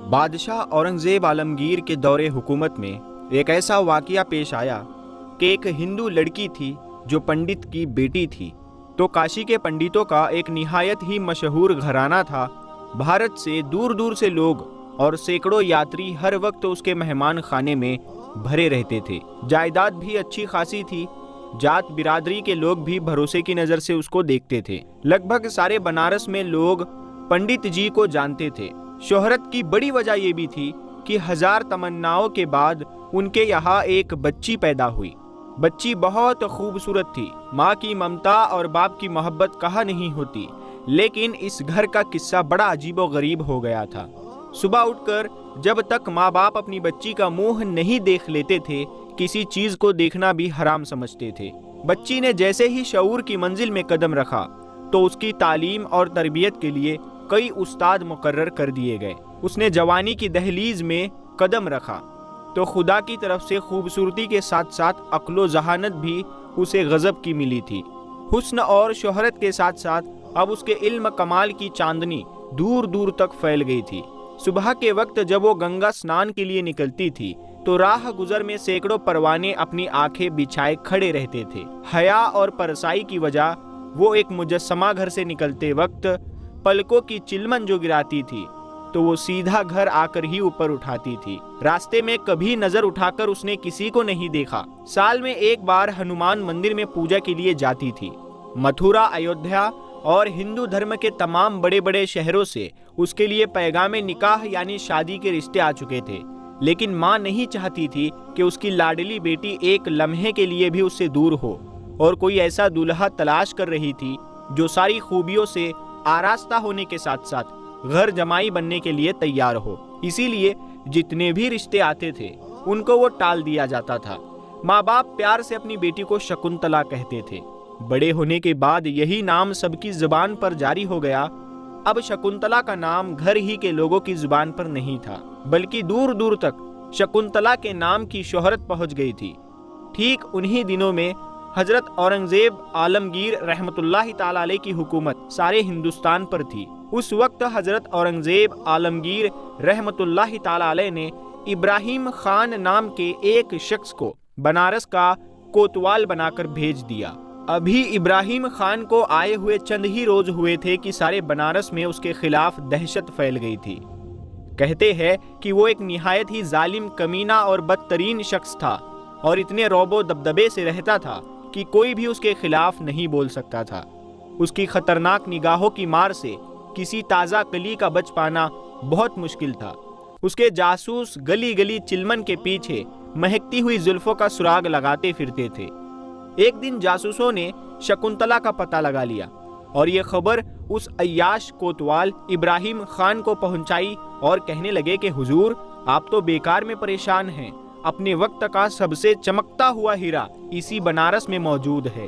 بادشاہ اورنگزیب عالمگیر کے دور حکومت میں ایک ایسا واقعہ پیش آیا کہ ایک ہندو لڑکی تھی جو پنڈت کی بیٹی تھی۔ تو کاشی کے پنڈتوں کا ایک نہایت ہی مشہور گھرانہ تھا۔ بھارت سے دور دور سے لوگ اور سینکڑوں یاتری ہر وقت اس کے مہمان خانے میں بھرے رہتے تھے۔ جائیداد بھی اچھی خاصی تھی۔ جات برادری کے لوگ بھی بھروسے کی نظر سے اس کو دیکھتے تھے۔ لگ بھگ سارے بنارس میں لوگ پنڈت جی کو جانتے تھے۔ شہرت کی بڑی وجہ یہ بھی تھی کہ 1000 تمناؤں کے بعد ان کے یہاں ایک بچی پیدا ہوئی۔ بچی بہت خوبصورت تھی۔ ماں کی ممتا اور باپ کی محبت کہا نہیں ہوتی، لیکن اس گھر کا قصہ بڑا عجیب و غریب ہو گیا تھا۔ صبح اٹھ کر جب تک ماں باپ اپنی بچی کا منہ نہیں دیکھ لیتے تھے، کسی چیز کو دیکھنا بھی حرام سمجھتے تھے۔ بچی نے جیسے ہی شعور کی منزل میں قدم رکھا تو اس کی تعلیم اور تربیت کے لیے کئی استاد مقرر کر دیے گئے۔ اس نے جوانی کی دہلیز میں قدم رکھا تو خدا کی طرف سے خوبصورتی کے ساتھ ساتھ عقل و ذہانت بھی اسے غضب کی ملی تھی۔ حسن اور شہرت کے ساتھ ساتھ اب اس کے علم کمال کی چاندنی دور دور تک پھیل گئی تھی۔ صبح کے وقت جب وہ گنگا اسنان کے لیے نکلتی تھی تو راہ گزر میں سینکڑوں پروانے اپنی آنکھیں بچھائے کھڑے رہتے تھے۔ حیا اور پرسائی کی وجہ وہ ایک مجسمہ گھر سے نکلتے وقت پلکوں کی چلمن جو گراتی تھی تو وہ سیدھا گھر آ کر ہی اوپر اٹھاتی تھی۔ راستے میں کبھی نظر اٹھا کر اس نے کسی کو نہیں دیکھا۔ سال میں ایک بار ہنومان مندر میں پوجا کے لیے جاتی تھی۔ متھرا، ایودھیا اور ہندو دھرم کے تمام بڑے بڑے شہروں سے اس کے لیے پیغام نکاح یعنی شادی کے رشتے آ چکے تھے، لیکن ماں نہیں چاہتی تھی کہ اس کی لاڈلی بیٹی ایک لمحے کے لیے بھی اس سے دور ہو، اور کوئی ایسا دولہا تلاش کر رہی تھی جو ساری خوبیوں سے آراستہ ہونے کے ساتھ ساتھ گھر جمائی بننے کے لیے تیار ہو۔ اسی لیے جتنے بھی رشتے آتے تھے ان کو وہ ٹال دیا جاتا تھا۔ ماں باپ پیار سے اپنی بیٹی کو شکنتلا کہتے تھے۔ بڑے ہونے کے بعد یہی نام سب کی زبان پر جاری ہو گیا۔ اب شکنتلا کا نام گھر ہی کے لوگوں کی زبان پر نہیں تھا، بلکہ دور دور تک شکنتلا کے نام کی شہرت پہنچ گئی تھی۔ ٹھیک انہی دنوں میں حضرت اورنگزیب عالمگیر رحمت اللہ تعالی علیہ کی حکومت سارے ہندوستان پر تھی۔ اس وقت حضرت اورنگزیب عالمگیر رحمت اللہ تعالی علیہ نے ابراہیم خان نام کے ایک شخص کو بنارس کا کوتوال بنا کر بھیج دیا۔ ابھی ابراہیم خان کو آئے ہوئے چند ہی روز ہوئے تھے کہ سارے بنارس میں اس کے خلاف دہشت پھیل گئی تھی۔ کہتے ہیں کہ وہ ایک نہایت ہی ظالم، کمینہ اور بدترین شخص تھا، اور اتنے رعب و دبدبے سے رہتا تھا کہ کوئی بھی اس کے خلاف نہیں بول سکتا تھا۔ اس کی خطرناک نگاہوں کی مار سے کسی تازہ کلی کا بچ پانا بہت مشکل تھا۔ اس کے جاسوس گلی گلی چلمن کے پیچھے مہکتی ہوئی زلفوں کا سراغ لگاتے پھرتے تھے۔ ایک دن جاسوسوں نے شکنتلا کا پتہ لگا لیا اور یہ خبر اس عیاش کوتوال ابراہیم خان کو پہنچائی اور کہنے لگے کہ حضور، آپ تو بیکار میں پریشان ہیں، اپنے وقت کا سب سے چمکتا ہوا ہیرا اسی بنارس میں موجود ہے۔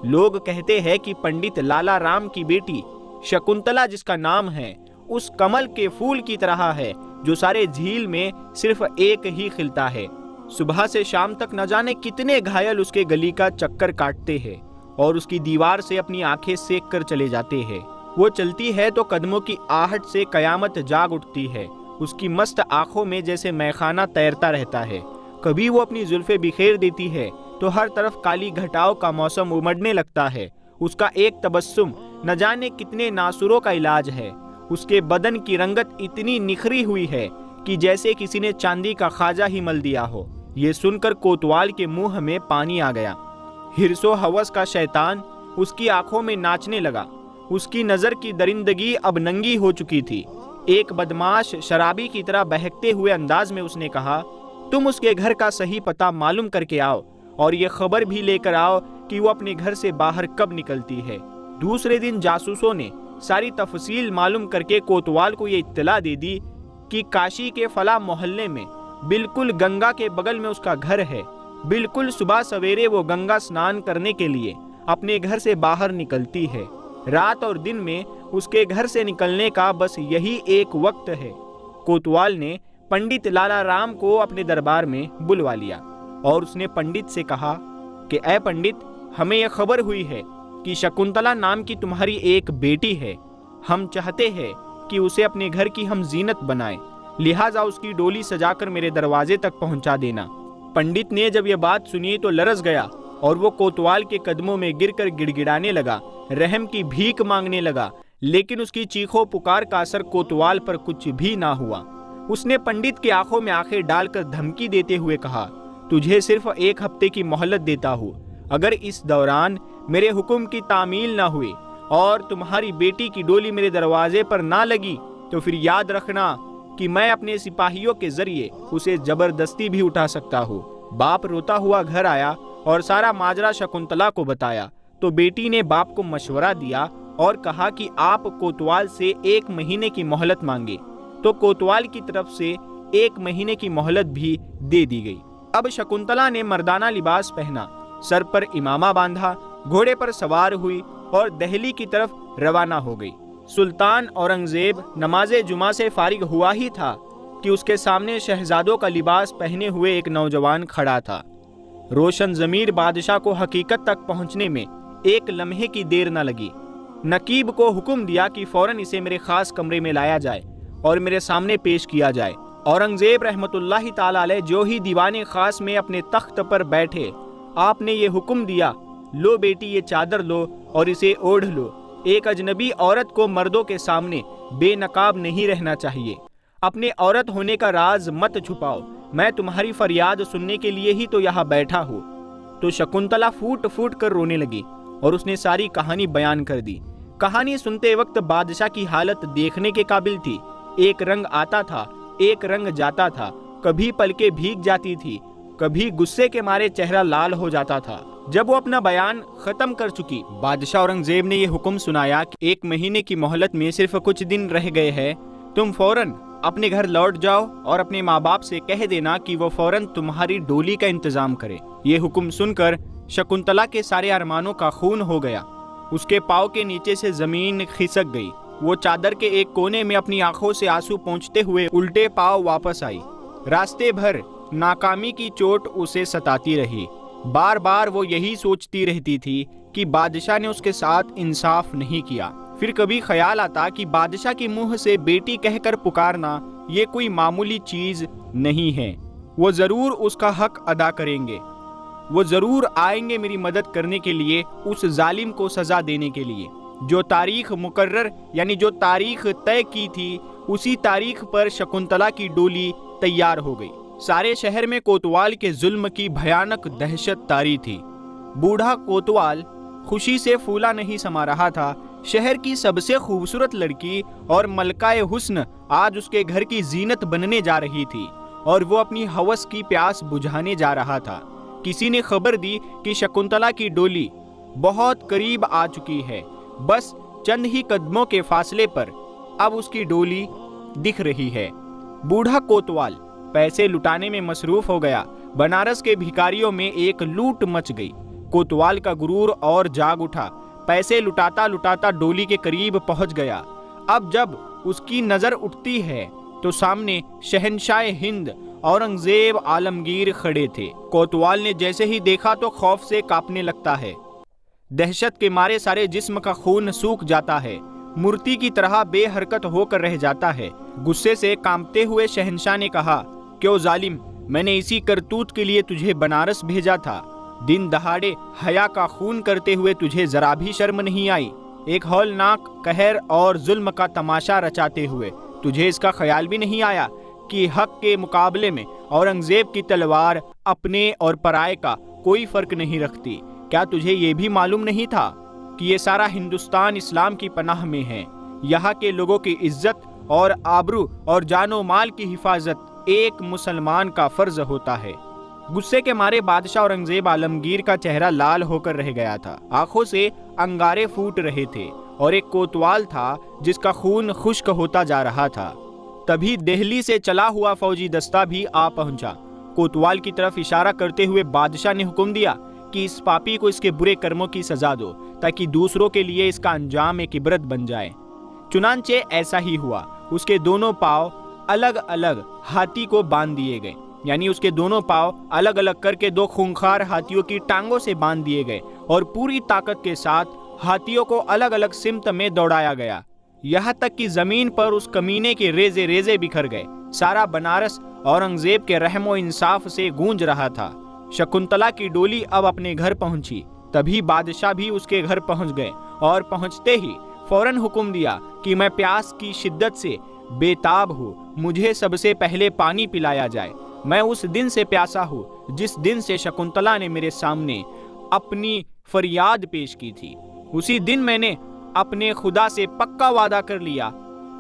لوگ کہتے ہیں کہ پنڈت لالا رام کی بیٹی شکنتلا، جس کا نام ہے، اس کمل کے پھول کی طرح ہے جو سارے جھیل میں صرف ایک ہی کھلتا ہے۔ صبح سے شام تک نہ جانے کتنے گھائل اس کے گلی کا چکر کاٹتے ہیں اور اس کی دیوار سے اپنی آنکھیں سیک کر چلے جاتے ہیں۔ وہ چلتی ہے تو قدموں کی آہٹ سے قیامت جاگ اٹھتی ہے۔ اس کی مست آنکھوں میں جیسے میخانہ تیرتا رہتا ہے۔ کبھی وہ اپنی زلفیں بکھیر دیتی ہے تو ہر طرف کالی گھٹاؤں کا موسم امڑنے لگتا ہے۔ اس کا ایک تبسم نہ جانے کتنے ناسوروں کا علاج ہے۔ اس کے بدن کی رنگت اتنی نکھری ہوئی ہے کہ جیسے کسی نے چاندی کا خواجہ ہی مل دیا ہو۔ یہ سن کر کوتوال کے منہ میں پانی آ گیا۔ ہرس و ہوس کا شیطان اس کی آنکھوں میں ناچنے لگا۔ اس کی نظر کی درندگی اب ننگی ہو چکی تھی۔ ایک بدماش شرابی کی طرح بہکتے ہوئے انداز میں اس نے کہا، تم اس کے گھر کا صحیح پتہ معلوم کر کے آؤ اور یہ خبر بھی لے کر آؤ کہ وہ اپنے گھر سے باہر کب نکلتی ہے۔ دوسرے دن جاسوسوں نے ساری تفصیل معلوم کر کے کوتوال کو یہ اطلاع دے دی کہ کاشی کے فلاں محلے میں بالکل گنگا کے بغل میں اس کا گھر ہے۔ بالکل صبح سویرے وہ گنگا اسنان کرنے کے لیے اپنے گھر سے باہر نکلتی ہے۔ رات اور دن میں اس کے گھر سے نکلنے کا بس یہی ایک وقت ہے۔ کوتوال نے پنڈت لالا رام کو اپنے دربار میں بلوا لیا اور اس نے پنڈت سے کہا کہ اے پنڈت، ہمیں یہ خبر ہوئی ہے کہ کہ शकुंतला नाम की तुम्हारी एक बेटी है, हम चाहते हैं कि उसे अपने घर की हम जीनत बनाएं, लिहाजा उसकी डोली सजाकर मेरे दरवाजे तक पहुंचा देना। पंडित ने जब यह बात सुनी तो लरस गया और वो कोतवाल के कदमों में गिरकर गिड़गिड़ाने लगा, रहम की भीख मांगने लगा, लेकिन उसकी चीखों पुकार का असर कोतवाल पर कुछ भी ना हुआ। उसने पंडित की आंखों में आंखें डालकर धमकी देते हुए कहा, तुझे सिर्फ 1 हफ्ते की मोहलत देता हूँ, अगर इस दौरान मेरे हुक्म की तामील ना हुई और तुम्हारी बेटी की डोली मेरे दरवाजे पर ना लगी तो फिर याद रखना कि मैं अपने सिपाहियों के जरिए उसे जबरदस्ती भी उठा सकता हूँ। बाप रोता हुआ घर आया और सारा माजरा शकुंतला को बताया तो बेटी ने बाप को मशवरा दिया और कहा कि आप कोतवाल से 1 महीने की मोहलत मांगे, तो कोतवाल की तरफ से 1 महीने की मोहलत भी दे दी गई। अब शकुंतला ने मर्दाना लिबास पहना, सर पर इमामा बांधा, घोड़े पर सवार हुई और दिल्ली की तरफ रवाना हो गई। सुल्तान औरंगजेब नमाज़े जुमा से फारिग हुआ ही था कि उसके सामने शहजादों का लिबास पहने हुए एक नौजवान खड़ा था। रोशन ज़मीर बादशाह को हकीकत तक पहुंचने में 1 लम्हे की देर न लगी। नकीब को हुक्म दिया कि फौरन इसे मेरे खास कमरे में लाया जाए और मेरे सामने पेश किया जाए। औरंगजेब रहमतुल्लाहि ताला अलैह जो ही दीवाने खास में अपने तख्त पर बैठे, आपने ये हुक्म दिया, लो बेटी ये चादर लो और इसे ओढ़ लो। एक अजनबी औरत को मर्दों के सामने बेनकाब नहीं रहना चाहिए। अपने औरत होने का राज मत छुपाओ, मैं तुम्हारी फरियाद सुनने के लिए ही तो यहाँ बैठा हूँ। तो शकुंतला फूट फूट कर रोने लगी और उसने सारी कहानी बयान कर दी। कहानी सुनते वक्त बादशाह की हालत देखने के काबिल थी। एक रंग आता था, एक रंग जाता था, कभी पलकें भीग जाती थी, कभी गुस्से के मारे चेहरा लाल हो जाता था। जब वो अपना बयान खत्म कर चुकी, बादशाह औरंगजेब ने यह हुक्म सुनाया कि 1 महीने की मोहलत में सिर्फ कुछ दिन रह गए हैं, तुम फौरन अपने घर लौट जाओ और अपने माँ बाप से कह देना कि वो फौरन तुम्हारी डोली का इंतजाम करे। ये हुक्म सुनकर शकुंतला के सारे अरमानों का खून हो गया। उसके पाँव के नीचे से जमीन खिसक गई। वो चादर के एक कोने में अपनी आंखों से आंसू पोंछते हुए उल्टे पाँव वापस आई। रास्ते भर नाकामी की चोट उसे सताती रही। बार बार वो यही सोचती रहती थी कि बादशाह ने उसके साथ इंसाफ नहीं किया। फिर कभी ख्याल आता कि बादशाह के मुंह से बेटी कहकर पुकारना ये कोई मामूली चीज नहीं है, वो जरूर उसका हक अदा करेंगे, वो जरूर आएंगे मेरी मदद करने के लिए, उस जालिम को सजा देने के लिए। जो तारीख मुकर्रर यानी जो तारीख तय की थी, उसी तारीख पर शकुंतला की डोली तैयार हो गई। सारे शहर में कोतवाल के जुल्म की भयानक दहशत तारी थी। बूढ़ा कोतवाल खुशी से फूला नहीं समा रहा था। शहर की सबसे खूबसूरत लड़की और मलकाए हुस्न आज उसके घर की जीनत बनने जा रही थी और वो अपनी हवस की प्यास बुझाने जा रहा था। किसी ने खबर दी कि शकुंतला की डोली बहुत करीब आ चुकी है, बस चंद ही कदमों के फासले पर अब उसकी डोली दिख रही है। बूढ़ा कोतवाल पैसे लुटाने में मसरूफ हो गया। बनारस के भिखारियों में एक लूट मच गई। कोतवाल का गुरूर और जाग उठा। पैसे लुटाता लुटाता डोली के करीब पहुंच गया। अब जब उसकी नजर उठती है तो सामने शहंशाह हिंद औरंगजेब आलमगीर खड़े थे। कोतवाल ने जैसे ही देखा तो खौफ से कांपने लगता है। दहशत के मारे सारे जिस्म का खून सूख जाता है, मूर्ति की तरह बेहरकत होकर रह जाता है। गुस्से से कांपते हुए शहंशाह ने कहा, क्यों जालिम, मैंने इसी करतूत के लिए तुझे बनारस भेजा था। दिन दहाड़े हया का खून करते हुए तुझे जरा भी शर्म नहीं आई। एक हौलनाक कहर और जुल्म का तमाशा रचाते हुए तुझे इसका ख्याल भी नहीं आया कि हक के मुकाबले में औरंगजेब की तलवार अपने और पराये का कोई फर्क नहीं रखती। क्या तुझे ये भी मालूम नहीं था कि ये सारा हिंदुस्तान इस्लाम की पनाह में है। यहाँ के लोगों की इज्जत और आबरू और जानो माल की हिफाजत एक मुसलमान का फर्ज होता है। गुस्से के मारे बादशाह औरंगजेब आलमगीर का चेहरा लाल होकर रह गया था। आंखों से अंगारे फूट रहे थे और एक कोतवाल था जिसका खून खुश्क होता जा रहा था। तभी दिल्ली से चला हुआ फौजी दस्ता भी आ पहुंचा। कोतवाल की तरफ इशारा करते हुए बादशाह ने हुक्म दिया कि इस पापी को इसके बुरे कर्मों की सजा दो ताकि दूसरों के लिए इसका अंजाम एक इबरत बन जाए। चुनांचे ऐसा ही हुआ। उसके दोनों पांव अलग अलग हाथी को बांध दिए गए, यानी उसके दोनों पांव अलग अलग करके 2 खूंखार हाथियों की टांगों से बांध दिए गए और पूरी ताकत के साथ हाथियों को अलग अलग सिमत में दौड़ाया गया, यहाँ तक कि जमीन पर उस कमीने के रेजे रेजे बिखर गए। सारा बनारस औरंगजेब के रहमो इंसाफ से गूंज रहा था। शकुंतला की डोली अब अपने घर पहुंची, तभी बादशाह भी उसके घर पहुंच गए और पहुंचते ही फौरन हुक्म दिया कि मैं प्यास की शिद्दत से बेताब हूँ, मुझे सबसे पहले पानी पिलाया जाए। मैं उस दिन से प्यासा हूँ जिस दिन से शकुंतला ने मेरे सामने अपनी फरियाद पेश की थी। उसी दिन मैंने अपने खुदा से पक्का वादा कर लिया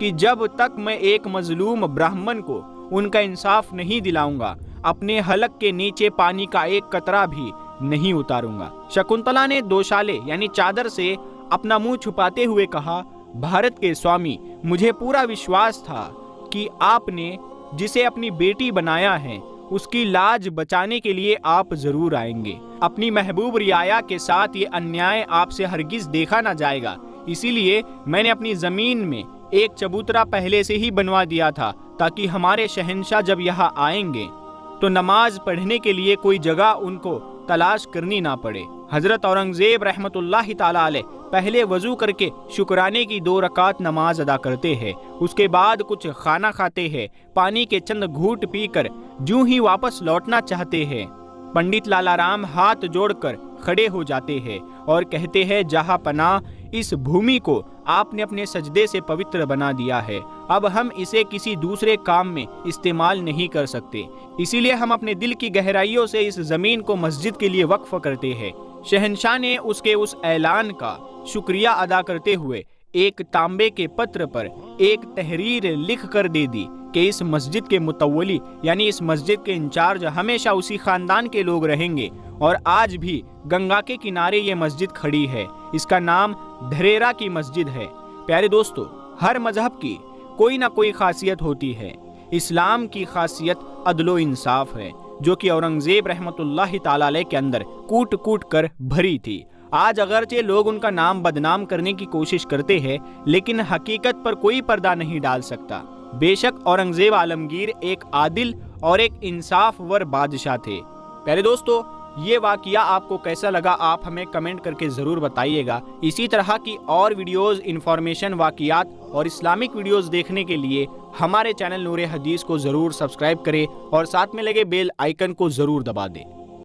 कि जब तक मैं एक मजलूम ब्राह्मण को उनका इंसाफ नहीं दिलाऊंगा, अपने हलक के नीचे पानी का एक कतरा भी नहीं उतारूंगा। शकुंतला ने दोशाले यानी चादर से अपना मुंह छुपाते हुए कहा, भारत के स्वामी, मुझे पूरा विश्वास था कि आपने जिसे अपनी बेटी बनाया है उसकी लाज बचाने के लिए आप जरूर आएंगे। अपनी महबूब रियाया के साथ ये अन्याय आपसे हरगिज देखा ना जाएगा, इसीलिए मैंने अपनी जमीन में एक चबूतरा पहले से ही बनवा दिया था ताकि हमारे शहंशाह जब यहाँ आएंगे तो नमाज पढ़ने के लिए कोई जगह उनको तलाश करनी ना पड़े। हजरत औरंगजेब रहमतुल्लाहि ताला अलैह पहले वजू करके शुक्राने की 2 रकात नमाज अदा करते हैं, उसके बाद कुछ खाना खाते हैं, पानी के चंद घूंट पीकर जूं ही वापस लौटना चाहते हैं, पंडित लालाराम हाथ जोड़कर खड़े हो जाते हैं और कहते हैं, जहां पनाह, इस भूमि को आपने अपने सजदे से पवित्र बना दिया है, अब हम इसे किसी दूसरे काम में इस्तेमाल नहीं कर सकते, इसीलिए हम अपने दिल की गहराइयों से इस जमीन को मस्जिद के लिए वक्फ करते हैं। शहंशाह ने उसके उस ऐलान का शुक्रिया अदा करते हुए एक तांबे के पत्र पर एक तहरीर लिख कर दे दी कि इस मस्जिद के मुतव्वली यानी इस मस्जिद के इंचार्ज हमेशा उसी खानदान के लोग रहेंगे और आज भी गंगा के किनारे ये मस्जिद खड़ी है। इसका नाम धरेरा की मस्जिद है। प्यारे दोस्तों, हर मजहब की कोई ना कोई खासियत होती है। इस्लाम की खासियत अदलो इंसाफ है, जो कि औरंगजेब रहमतुल्लाहि ताला अलैह के अंदर कूट कूट कर भरी थी। आज अगरचे लोग उनका नाम बदनाम करने की कोशिश करते हैं, लेकिन हकीकत पर कोई पर्दा नहीं डाल सकता। बेशक औरंगजेब आलमगीर एक आदिल और एक इंसाफवर बादशाह थे। प्यारे दोस्तों, ये वाकया आपको कैसा लगा आप हमें कमेंट करके ज़रूर बताइएगा। इसी तरह की और वीडियोस, इन्फॉर्मेशन, वाकयात और इस्लामिक वीडियोस देखने के लिए हमारे चैनल नूर हदीस को ज़रूर सब्सक्राइब करें और साथ में लगे बेल आइकन को ज़रूर दबा दें।